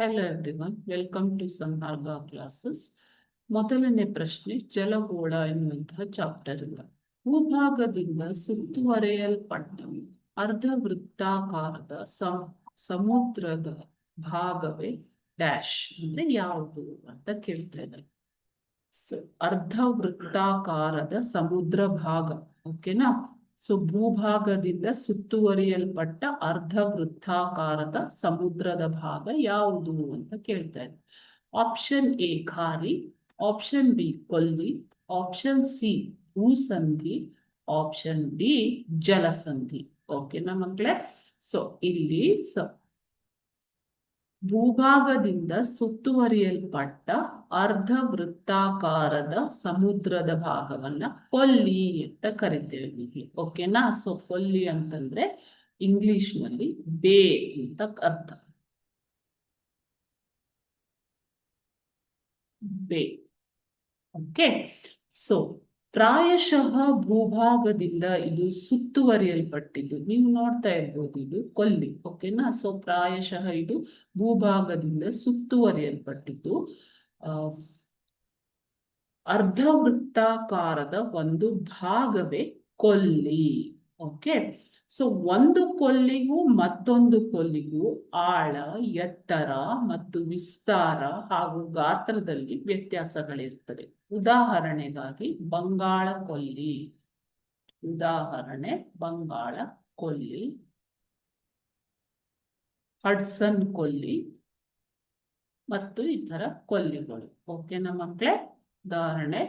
Hello everyone, welcome to ಸಂಹಾರ್ಗ classes. ಮೊದಲನೇ ಪ್ರಶ್ನೆ, ಜಲಗೋಳ ಎನ್ನುವಂತಹ ಚಾಪ್ಟರ್ ಇಂದ. ಭೂಭಾಗದಿಂದ ಸುತ್ತುವರೆಯಲ್ಪಟ್ಟ ಅರ್ಧವೃತ್ತಾಕಾರದ ಸಮುದ್ರದ ಭಾಗವೇ ಡ್ಯಾಶ್ ಅಂದ್ರೆ ಯಾವುದು ಅಂತ ಕೇಳ್ತಾ ಇದ್ದಾರೆ. ಅರ್ಧವೃತ್ತಾಕಾರದ ಸಮುದ್ರ ಭಾಗ, ಓಕೆನಾ? ಭೂಭಾಗದಿಂದ ಸುತ್ತುವರಿಯಲ್ಪಟ್ಟ ಅರ್ಧವೃತ್ತಾಕಾರದ ಸಮುದ್ರದ ಭಾಗ ಯಾವುದು ಅಂತ ಕೇಳ್ತಾ ಇದೆ. ಆಪ್ಷನ್ ಎ ಖಾರಿ, ಆಪ್ಷನ್ ಬಿ ಕೊಲ್ಲಿ, ಆಪ್ಷನ್ ಸಿ ಭೂಸಂಧಿ, ಆಪ್ಷನ್ ಡಿ ಜಲಸಂಧಿ. ಓಕೆನಾ ಮಕ್ಕಳೇ? ಇಲ್ಲಿ ಭೂಭಾಗದಿಂದ ಸುತ್ತುವರಿಯಲ್ಪಟ್ಟ ಅರ್ಧವೃತ್ತಾಕಾರದ ಸಮುದ್ರದ ಭಾಗವನ್ನ ಕೊಲ್ಲಿ ಅಂತ ಕರಿತೇವೆ. ಓಕೆನಾ? ಕೊಲ್ಲಿ ಅಂತಂದ್ರೆ ಇಂಗ್ಲಿಷ್ ನಲ್ಲಿ ಬೇ ಅಂತ ಅರ್ಥ. ಬೇ. ಓಕೆ. ಪ್ರಾಯಶಃ ಭೂಭಾಗದಿಂದ ಇದು ಸುತ್ತುವರಿಯಲ್ಪಟ್ಟಿದ್ದು. ನೀವು ನೋಡ್ತಾ ಇರ್ಬೋದು, ಇದು ಕೊಲ್ಲಿ. ಓಕೆನಾ? ಪ್ರಾಯಶಃ ಇದು ಭೂಭಾಗದಿಂದ ಸುತ್ತುವರಿಯಲ್ಪಟ್ಟಿದ್ದು ಅರ್ಧವೃತ್ತಾಕಾರದ ಒಂದು ಭಾಗವೇ ಕೊಲ್ಲಿ. ಓಕೆ. ಒಂದು ಕೊಲ್ಲಿಗೂ ಮತ್ತೊಂದು ಕೊಲ್ಲಿಗೂ ಆಳ, ಎತ್ತರ ಮತ್ತು ವಿಸ್ತಾರ ಹಾಗೂ ಗಾತ್ರದಲ್ಲಿ ವ್ಯತ್ಯಾಸಗಳಿರ್ತದೆ. ಉದಾಹರಣೆಗಾಗಿ ಬಂಗಾಳ ಕೊಲ್ಲಿ, ಬಂಗಾಳ ಕೊಲ್ಲಿ, ಹಡ್ಸನ್ ಕೊಲ್ಲಿ ಮತ್ತು ಇತರ ಕೊಲ್ಲಿಗಳು. ಓಕೆನಾ ಮಕ್ಕಳೇ? ಉದಾಹರಣೆ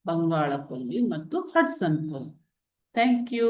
ಬಂಗಾಳ ಕೊಲ್ಲಿ ಮತ್ತು ಹಡ್ಸನ್ ಕೊಲ್ಲಿ. Thank you.